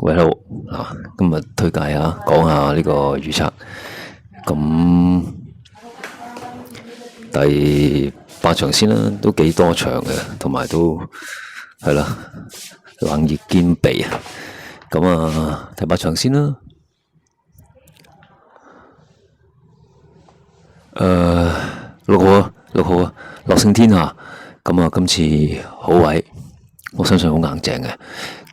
喂，hello 今日推介下講下呢個預測。咁第8場先啦，都幾多場嘅，同埋都係啦，冷熱兼備啊。咁第8場先啦。6號啊，樂勝天下。咁今次好位，我相信好硬淨嘅。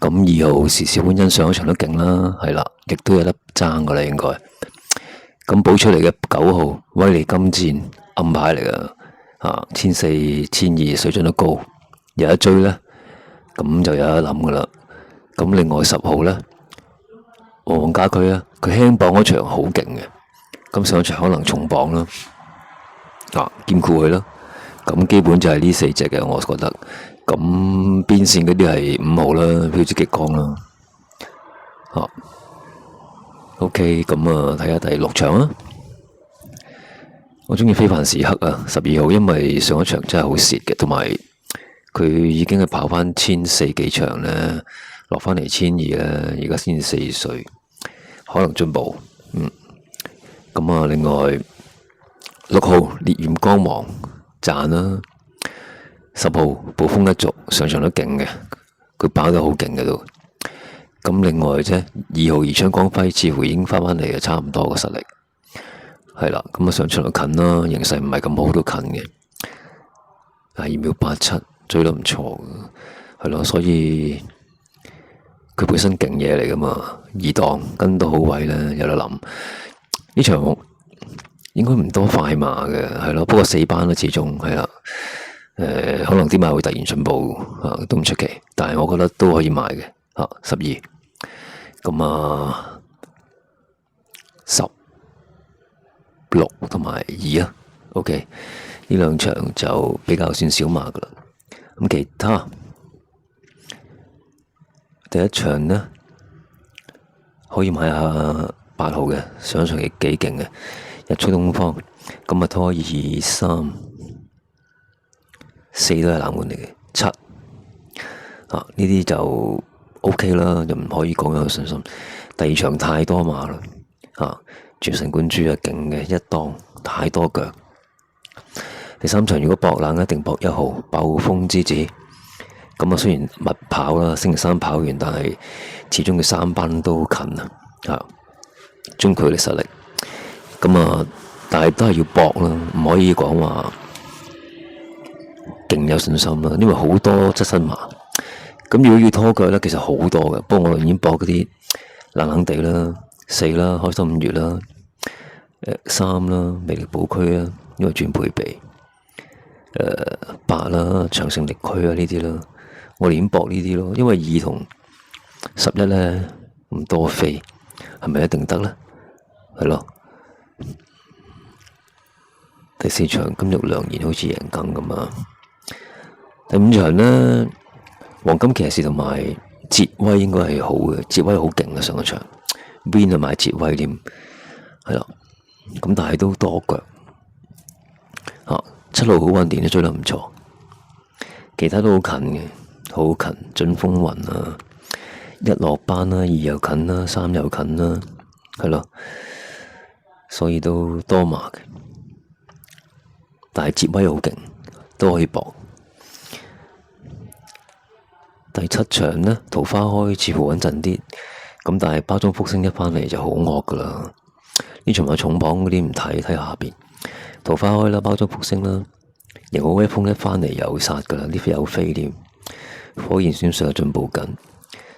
咁2號時時歡欣上一場都勁啦，係啦，亦都有得爭噶啦，應該。咁補出嚟嘅9號威利金箭暗牌嚟噶，1400、1200水準都高，有得追咧，咁就有得諗噶啦。咁另外10號咧，黃家駒啊，佢輕磅嗰場好勁嘅，咁上一場可能重磅啦，兼顧佢啦。咁基本就係呢4隻嘅，我覺得。咁邊線嗰啲係5號啦，標誌極光啦。OK， 咁睇下第6場啦。我中意非凡時刻啊，12號，因為上一場真係好蝕嘅，同埋佢已經係跑翻1400幾場咧，落翻嚟1200咧，而家先4歲，可能進步。咁另外6號烈焰光芒賺啦。10號暴風一族上場都勁嘅，佢跑得好勁嘅都。咁另外啫，2號宜昌光輝似乎已經翻嚟嘅，差唔多個實力係啦。咁上場就近啦，形勢唔係咁好都近嘅。2秒87追得唔錯嘅，係咯，所以佢本身勁嘢嚟噶嘛。2檔跟到好位咧，有得諗。呢場應該唔多快馬嘅，係咯，不過4班啦，始終係啦。可能啲馬會突然進步都唔出奇，但係我覺得都可以買嘅。12咁16同埋2啊。OK， 呢2場就比較算小馬噶啦。咁其他第1場呢，可以買下8號嘅，上一場亦幾勁嘅，日出東方。咁拖2、3、4都係冷門嚟嘅，7呢啲就 OK 啦，就唔可以講有信心。第2場太多馬啦，全神貫注勁嘅一檔太多腳。第3場如果搏冷一定搏1號暴風之子。咁雖然密跑啦，星期3跑完，但係始終佢3班都近中距離實力。但係都係要搏啦，唔可以講話勁有信心啦，因為好多側身馬。咁如果要拖腳咧，其實好多嘅。不過我已經搏嗰啲冷冷地啦，4啦，開心5月啦，3啦，魅力寶區啦，因為轉配備8啦，長勝力區啊呢啲啦，我哋已經搏呢啲咯。因為2同11咧唔多飛，係咪一定得咧？係咯。第4場金玉良言好似贏緊咁啊！第5場呢，黃金騎士同埋捷威應該係好嘅，捷威好勁啊！上一場 Win 就買捷威添，係啦。咁但係都多腳7號好穩定都追得唔錯，其他都好近嘅，好近。進風雲啊，1落班啦，2又近啦，3又近啦，係咯，所以都多馬嘅。但係捷威好勁，都可以搏。第7場呢，桃花開似乎穩陣啲，咁但係包裝福星一返嚟就好惡噶啦。呢場有重磅嗰啲唔睇，睇下邊。桃花開啦，包裝福星啦，型號威風一返嚟有殺噶啦，呢副有飛添。火焰選手進步緊，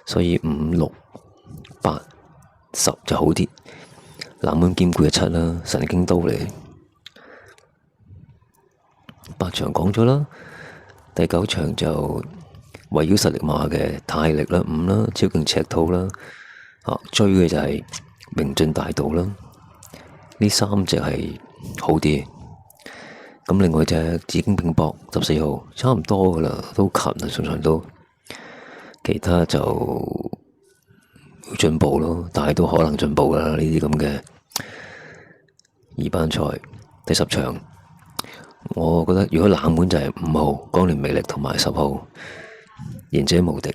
所以5、6、8、10就好啲。冷門兼顧17啦，神經刀嚟。8場講咗啦，第9場就圍繞實力馬嘅泰力啦，5啦，超勁赤兔啦，追嘅就係明進大道啦。呢3隻係好啲。咁另外隻紫荊拼搏14號差唔多噶啦，都近啊，場場都。其他就會進步咯，但係都可能進步噶啦，呢啲咁嘅2班賽。第10場。我覺得如果冷門就係5號江聯魅力同埋10號賢者無敵。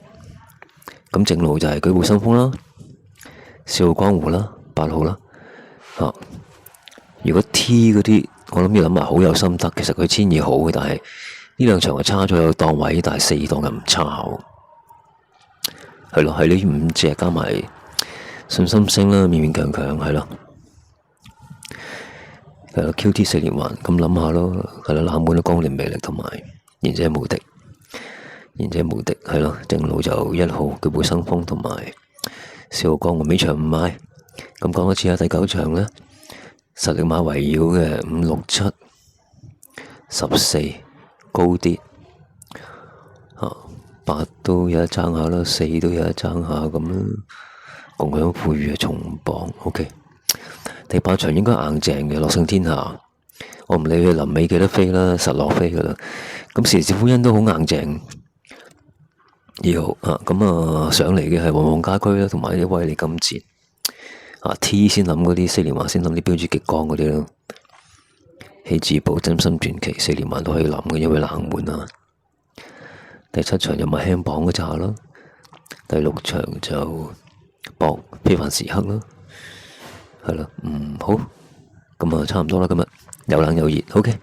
咁正路就係舉步生風啦，笑傲江湖啦，8號啦。如果 T 嗰啲，我諗要諗埋好有心得。其實佢12好嘅，但係呢兩場係差咗有檔位，但係4檔又唔差喎。係咯，係呢5隻加埋信心星啦，勉勉強強係咯。係咯 ，QT 4連環咁諗下咯。係啦，冷門嘅光年魅力同埋賢者無敵，賢者無敵係咯。正路就1號嘅會生風同埋笑傲江湖，尾場唔買。咁講多次啊，第9場咧，實力馬圍繞嘅5、6、7、14高啲8都有得爭下啦，4都有得爭下咁啦。共享富裕嘅重磅 ，OK。第8場應該硬淨嘅，樂勝天下。我唔理佢臨尾幾多飛啦，實落飛噶啦。咁時至歡欣都好硬淨。2號咁上嚟嘅係旺旺家居啦，同埋啲威力金箭。T 先諗嗰啲4連環，先諗啲標誌極光嗰啲咯。喜字寶真心傳奇4連環都可以諗嘅，因為冷門啊。第7場又咪輕磅嗰扎咯。第6場就博非凡時刻咯。係啦，好，咁差唔多啦，今日有冷有熱，OK。